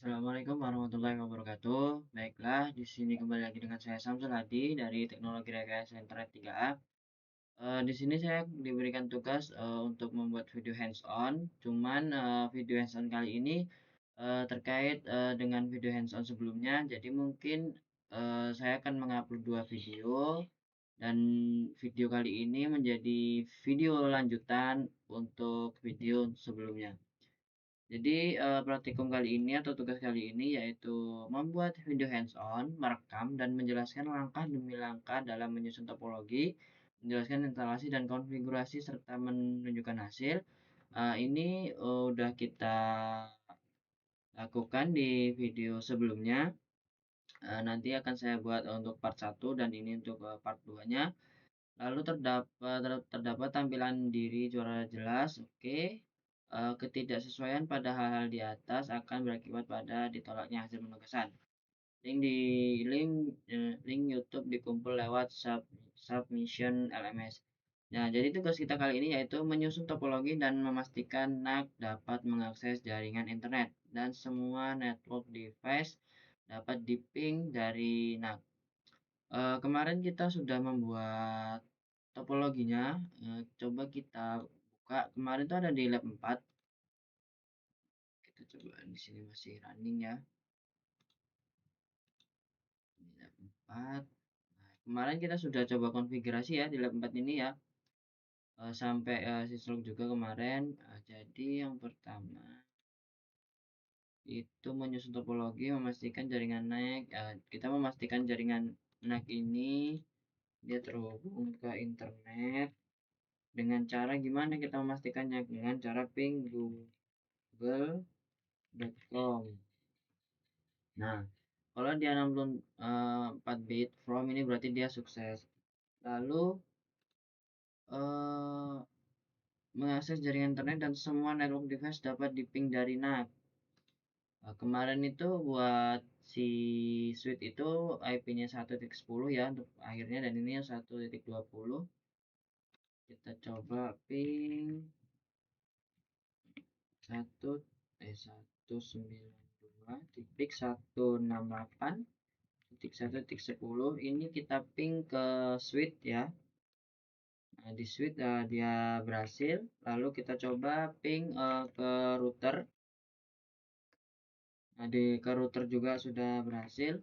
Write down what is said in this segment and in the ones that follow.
Assalamualaikum warahmatullahi wabarakatuh. Baiklah, di sini kembali lagi dengan saya Samsul Hadi dari Teknologi Rekayasa Internet 3A. Di sini saya diberikan tugas untuk membuat video hands-on. Cuman video hands-on kali ini terkait dengan video hands-on sebelumnya. Jadi mungkin saya akan mengupload dua video dan video kali ini menjadi video lanjutan untuk video sebelumnya. Jadi, praktikum kali ini atau tugas kali ini yaitu membuat video hands-on, merekam dan menjelaskan langkah demi langkah dalam menyusun topologi, menjelaskan instalasi dan konfigurasi serta menunjukkan hasil. Ini udah kita lakukan di video sebelumnya. Nanti akan saya buat untuk part 1 dan ini untuk part 2-nya. Lalu terdapat tampilan diri suara jelas, oke. Ketidaksesuaian pada hal-hal di atas akan berakibat pada ditolaknya hasil penugasan. Link YouTube dikumpul lewat submission LMS. Nah, jadi tugas kita kali ini yaitu menyusun topologi dan memastikan NAC dapat mengakses jaringan internet dan semua network device dapat diping dari NAC. Kemarin kita sudah membuat topologinya. Coba kita buka. Kemarin itu ada di lab 4. Kita coba di sini masih running ya. Di lab 4. Nah, kemarin kita sudah coba konfigurasi ya di lab 4 ini ya. Sampai syslog juga kemarin. Jadi yang pertama itu menyusun topologi, memastikan jaringan NAC. Kita memastikan jaringan NAC ini dia terhubung ke internet. Dengan cara gimana kita memastikannya? Dengan cara ping google.com. Nah, kalau dia 64 bit from ini berarti dia sukses. Lalu eh, mengakses jaringan internet dan semua network device dapat diping dari NAC. Kemarin itu buat si switch itu IP-nya 1.10 ya untuk akhirnya, dan ini yang 1.20. Kita coba ping 192.168.1.10. Ini kita ping ke switch ya. Nah, di switch dia berhasil. Lalu kita coba ping ke router. Nah, ke router juga sudah berhasil.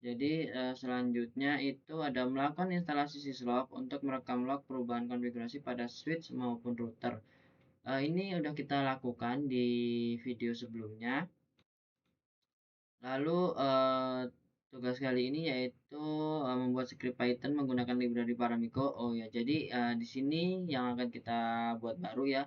Jadi selanjutnya itu ada melakukan instalasi syslog untuk merekam log perubahan konfigurasi pada switch maupun router. Ini udah kita lakukan di video sebelumnya. Lalu tugas kali ini yaitu membuat script Python menggunakan library Paramiko. Oh ya, jadi di sini yang akan kita buat baru ya.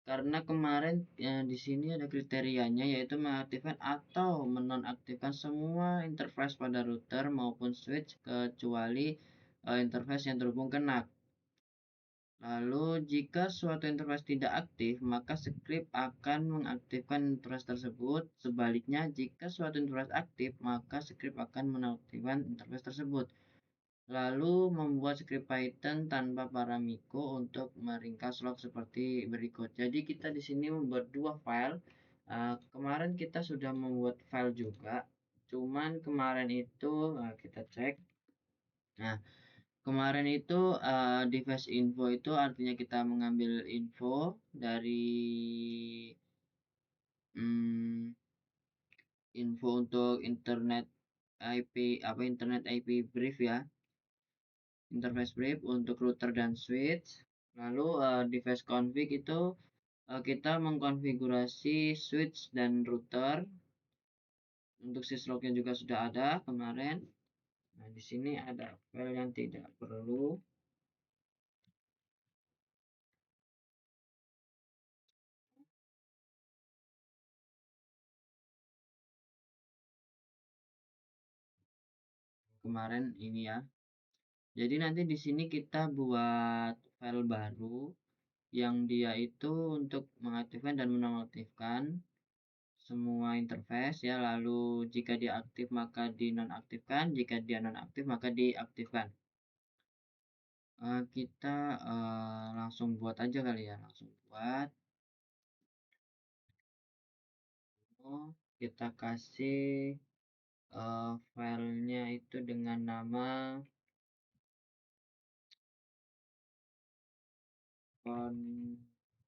Karena kemarin di sini ada kriterianya yaitu mengaktifkan atau menonaktifkan semua interface pada router maupun switch kecuali interface yang terhubung ke NAC. Lalu jika suatu interface tidak aktif, maka script akan mengaktifkan interface tersebut. Sebaliknya, jika suatu interface aktif, maka script akan menonaktifkan interface tersebut. Lalu membuat script Python tanpa paramiko untuk meringkas log seperti berikut. Jadi kita di sini membuat dua file. Kemarin kita sudah membuat file juga. Cuman kemarin itu kita cek. Nah, kemarin itu device info itu artinya kita mengambil info dari hmm, info untuk internet IP brief ya, interface brief untuk router dan switch. Lalu device config itu kita mengkonfigurasi switch dan router. Untuk syslognya juga sudah ada kemarin. Nah, di sini ada file yang tidak perlu. Kemarin ini ya. Jadi nanti di sini kita buat file baru yang dia itu untuk mengaktifkan dan menonaktifkan semua interface ya. Lalu jika dia aktif maka dinonaktifkan, jika dia nonaktif maka diaktifkan. Kita langsung buat aja kali ya, langsung buat. kita kasih filenya itu dengan nama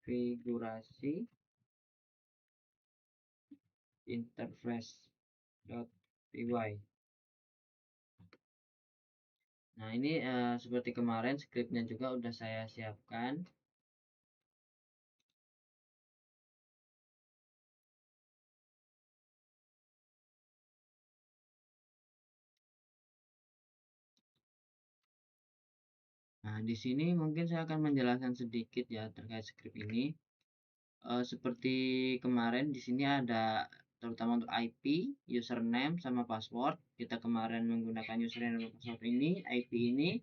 konfigurasi interface.py. Nah, ini seperti kemarin scriptnya juga udah saya siapkan. Nah, di sini mungkin saya akan menjelaskan sedikit ya terkait script ini. Seperti kemarin di sini ada terutama untuk IP, username sama password. Kita kemarin menggunakan username dan password ini, IP ini.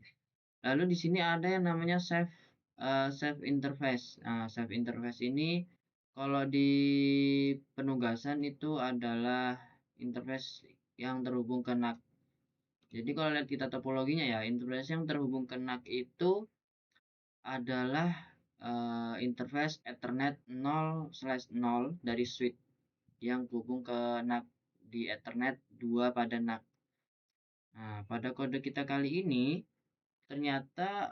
Lalu di sini ada yang namanya save interface. Nah, save interface ini kalau di penugasan itu adalah interface yang terhubung ke NAC. Jadi kalau lihat kita topologinya ya, interface yang terhubung ke NAC itu adalah interface Ethernet 0/0 dari switch yang hubung ke NAC di Ethernet 2 pada NAC. Nah, pada kode kita kali ini ternyata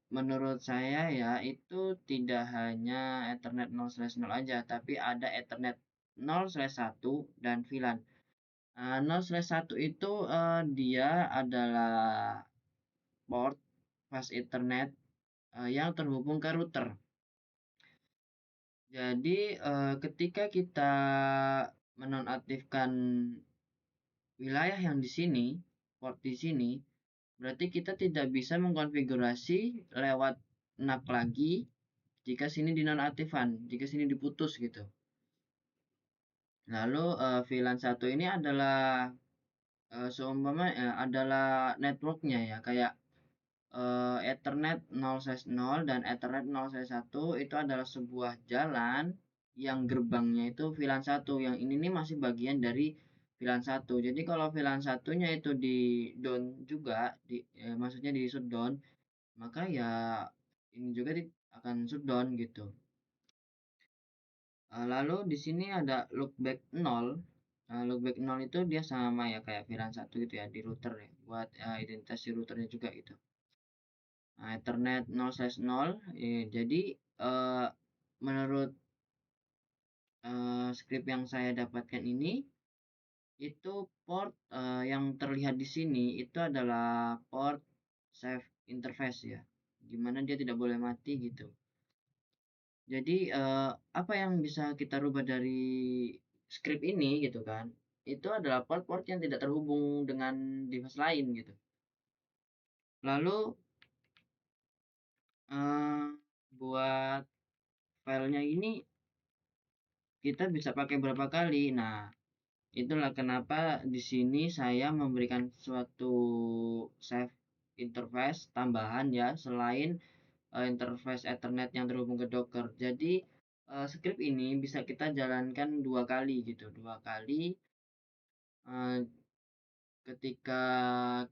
menurut saya ya itu tidak hanya Ethernet 0/0 aja, tapi ada Ethernet 0/1 dan VLAN. 0/1 itu dia adalah port fast Ethernet yang terhubung ke router. Jadi ketika kita menonaktifkan wilayah yang di sini, port di sini, berarti kita tidak bisa mengkonfigurasi lewat NAC lagi jika sini dinonaktifkan, jika sini diputus gitu. Lalu VLAN 1 ini adalah seumpama adalah networknya ya, kayak Ethernet 0/0 dan Ethernet 0/1 itu adalah sebuah jalan yang gerbangnya itu VLAN 1. Yang ini nih masih bagian dari VLAN 1. Jadi kalau VLAN satunya itu di down juga, maksudnya di shutdown, maka ya ini juga akan shutdown gitu. Lalu di sini ada loopback 0. Loopback 0 itu dia sama ya kayak VLAN 1 gitu ya di router ya, buat identitas si routernya juga gitu. Nah, Ethernet 0/0, jadi menurut script yang saya dapatkan ini itu port yang terlihat di sini itu adalah port save interface ya, dimana dia tidak boleh mati gitu. Jadi apa yang bisa kita rubah dari script ini gitu kan? Itu adalah port-port yang tidak terhubung dengan device lain gitu. Lalu eh, buat filenya ini kita bisa pakai berapa kali. Nah, itulah kenapa di sini saya memberikan suatu save interface tambahan ya selain interface Ethernet yang terhubung ke Docker. Jadi script ini bisa kita jalankan dua kali gitu, dua kali. eh, Ketika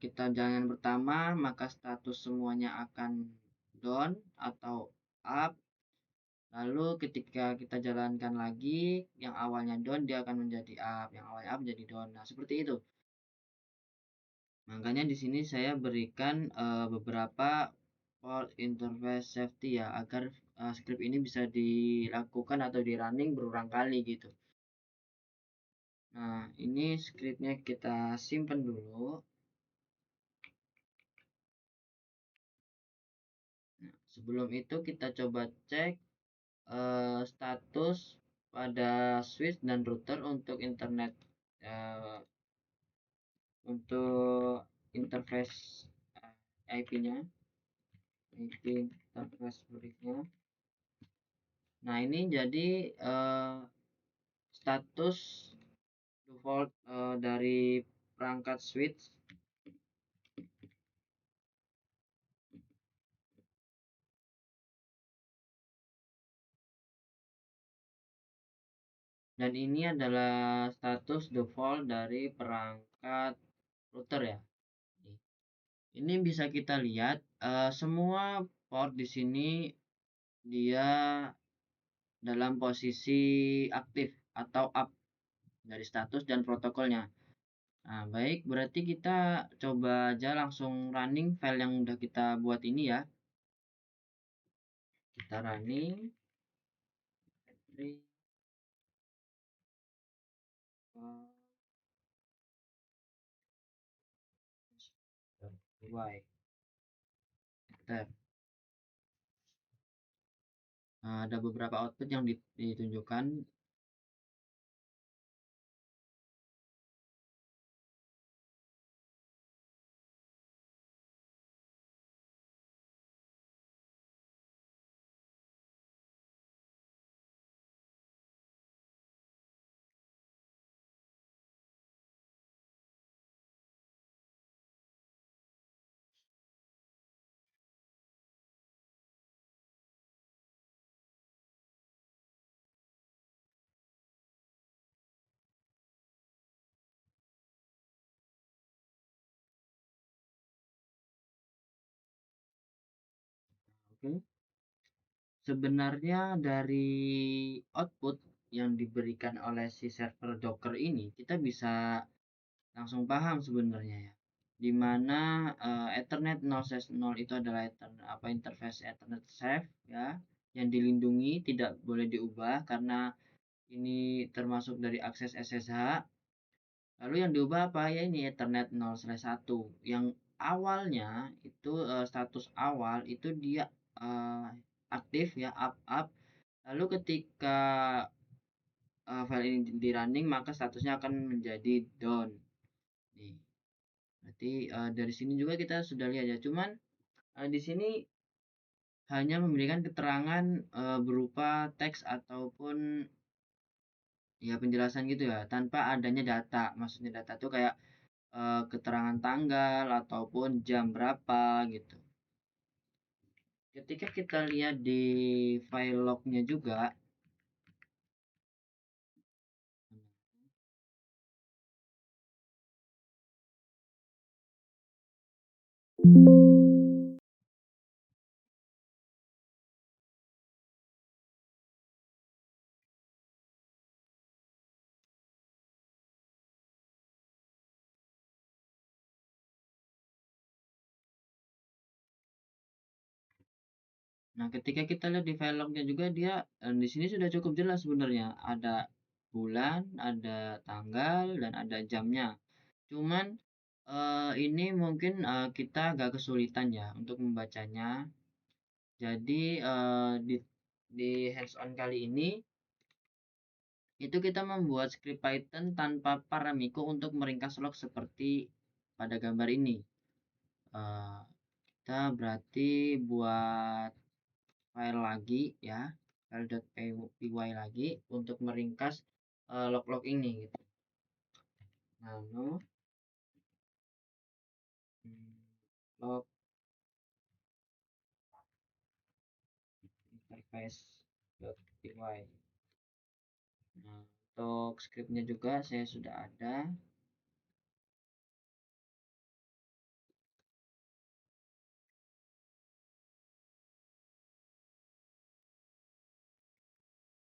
kita jalan pertama, maka status semuanya akan down atau up. Lalu ketika kita jalankan lagi, yang awalnya down dia akan menjadi up, yang awalnya up menjadi down. Nah, seperti itu. Makanya di sini saya berikan beberapa port interface safety ya agar script ini bisa dilakukan atau di running berulang kali gitu. Nah, ini scriptnya kita simpan dulu. Nah, sebelum itu kita coba cek status pada switch dan router untuk internet eh, untuk interface IP-nya, IP interface briefnya. Nah, ini jadi status default dari perangkat switch. Dan ini adalah status default dari perangkat router ya. Ini bisa kita lihat semua port di sini dia dalam posisi aktif atau up dari status dan protokolnya. Nah, baik, berarti kita coba aja langsung running file yang udah kita buat ini ya. Kita running. Y. Nah, ada beberapa output yang ditunjukkan. Oke. Sebenarnya dari output yang diberikan oleh si server Docker ini, kita bisa langsung paham sebenarnya ya. Dimana Ethernet 0/0 itu adalah interface Ethernet safe ya, yang dilindungi, tidak boleh diubah karena ini termasuk dari akses SSH. Lalu yang diubah apa ya, ini Ethernet 0/1 yang awalnya itu status awal itu dia eh, aktif ya, up. Lalu ketika file ini di running maka statusnya akan menjadi down. Nih, berarti dari sini juga kita sudah lihat ya. Cuman di sini hanya memberikan keterangan berupa teks ataupun ya penjelasan gitu ya, tanpa adanya data. Maksudnya data tuh kayak keterangan tanggal ataupun jam berapa gitu. Ketika kita lihat di file lognya juga, nah ketika kita lihat di file lognya juga dia di sini sudah cukup jelas sebenarnya, ada bulan, ada tanggal, dan ada jamnya. Cuman ini mungkin kita agak kesulitan ya untuk membacanya. Jadi di hands on kali ini itu kita membuat script Python tanpa paramiko untuk meringkas log seperti pada gambar ini. Eh, kita berarti buat file lagi ya, file.py lagi untuk meringkas log-log ini gitu. Lalu log interface.py. Nah, untuk scriptnya juga saya sudah ada.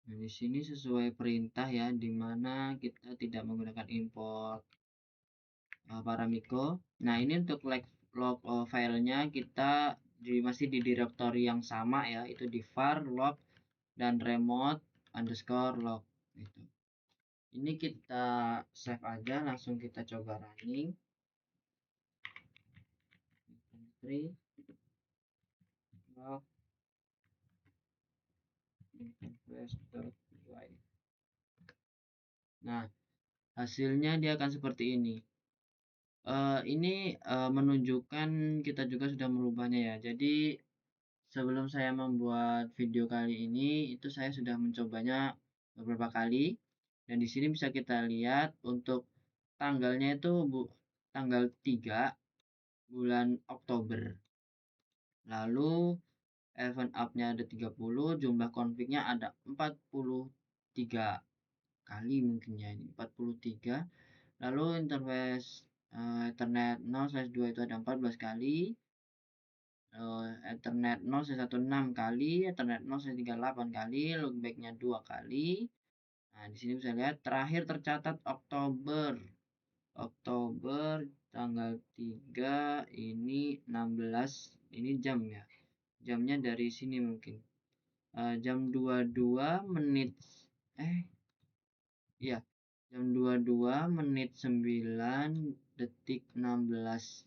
Nah, di sini sesuai perintah ya, di mana kita tidak menggunakan import paramiko. Nah, ini untuk log filenya kita masih di directory yang sama ya, itu di var log dan remote underscore log gitu. Ini kita save aja, langsung kita coba running. Log Nah, hasilnya dia akan seperti ini. Ini menunjukkan kita juga sudah merubahnya ya. Jadi sebelum saya membuat video kali ini itu saya sudah mencobanya beberapa kali, dan di sini bisa kita lihat untuk tanggalnya itu tanggal 3 bulan Oktober. Lalu event up-nya ada 30, jumlah config-nya ada 43 kali mungkin ya, ini 43. Lalu interface Ethernet 0/2 itu ada 14 kali. Ethernet 0116 kali, Ethernet 0138 kali, loopbacknya 2 kali. Nah, di sini bisa lihat terakhir tercatat Oktober. Oktober tanggal 3 ini 16, ini jam ya. Jamnya dari sini mungkin. Jam 22 menit ya. Jam 22 menit 9 detik 16.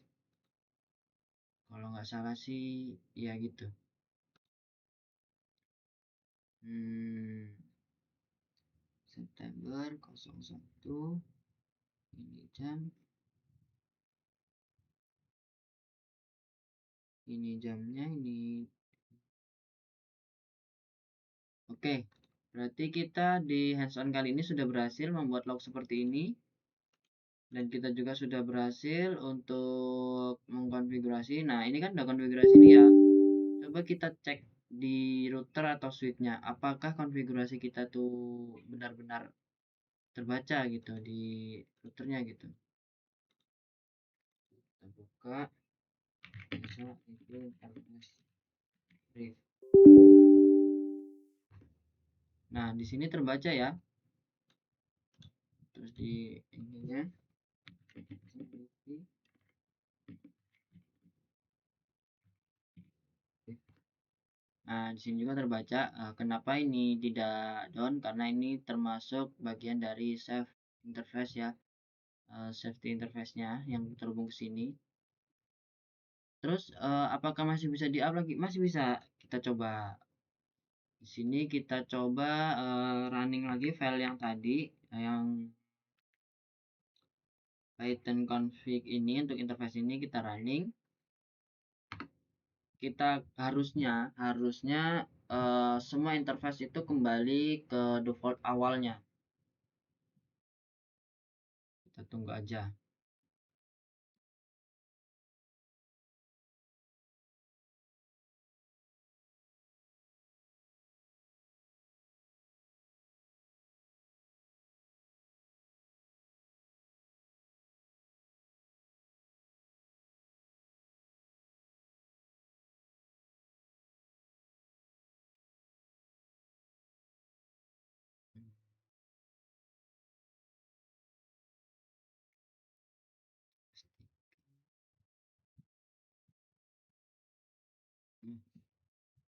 Kalau nggak salah sih ya gitu. September 01 ini jam, ini jamnya, ini. Oke, berarti kita di hands on kali ini sudah berhasil membuat log seperti ini, dan kita juga sudah berhasil untuk mengkonfigurasi. Nah, ini kan udah konfigurasi nih ya. Coba kita cek di router atau switchnya, apakah konfigurasi kita tuh benar-benar terbaca gitu di routernya gitu. Kita buka, bisa itu interface brief. Nah, di sini terbaca ya. Terus di ininya, nah di sini juga terbaca. Kenapa ini tidak down? Karena ini termasuk bagian dari save interface ya, safety interface-nya yang terhubung ke sini. Terus apakah masih bisa di up lagi? Masih bisa. Kita coba. Di sini kita coba running lagi file yang tadi, yang Python config ini. Untuk interface ini kita running. Kita harusnya semua interface itu kembali ke default awalnya. Kita tunggu aja.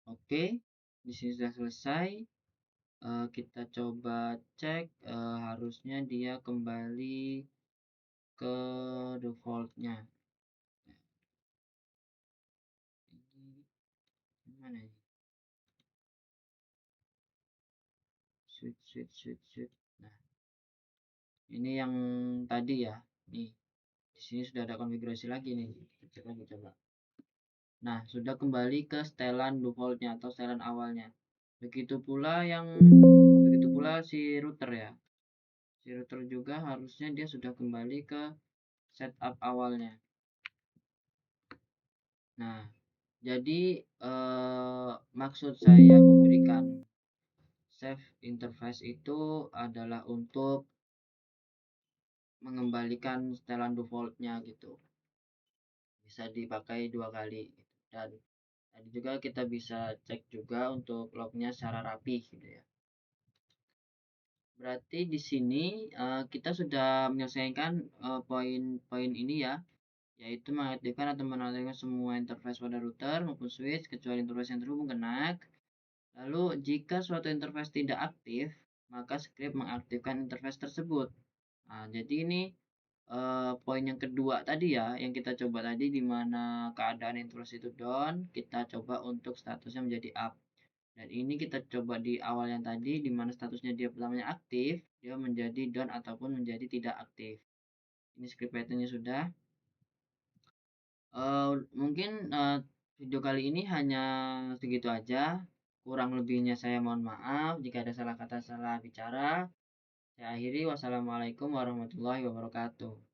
Oke, di sini sudah selesai. Kita coba cek, harusnya dia kembali ke defaultnya. Ini mana ini? Switch. Nah, ini yang tadi ya. Nih, di sini sudah ada konfigurasi lagi nih. Kita cek lagi coba. Nah, sudah kembali ke setelan defaultnya atau setelan awalnya. Begitu pula si router ya. Si router juga harusnya dia sudah kembali ke setup awalnya. Nah, jadi maksud saya memberikan save interface itu adalah untuk mengembalikan setelan defaultnya gitu. Bisa dipakai 2 kali gitu. Dan tadi juga kita bisa cek juga untuk lognya secara rapi gitu ya. Berarti di sini kita sudah menyelesaikan poin-poin ini ya, yaitu mengaktifkan atau menonaktifkan semua interface pada router maupun switch kecuali interface yang terhubung ke NAC. Lalu jika suatu interface tidak aktif, maka script mengaktifkan interface tersebut. Nah, jadi ini poin yang kedua tadi ya, yang kita coba tadi, di mana keadaan interface itu down, kita coba untuk statusnya menjadi up. Dan ini kita coba di awal yang tadi, di mana statusnya dia pertamanya aktif, dia menjadi down ataupun menjadi tidak aktif. Ini script Pythonnya sudah. Mungkin video kali ini hanya segitu aja. Kurang lebihnya saya mohon maaf jika ada salah kata, salah bicara. Saya akhiri. Wassalamualaikum warahmatullahi wabarakatuh.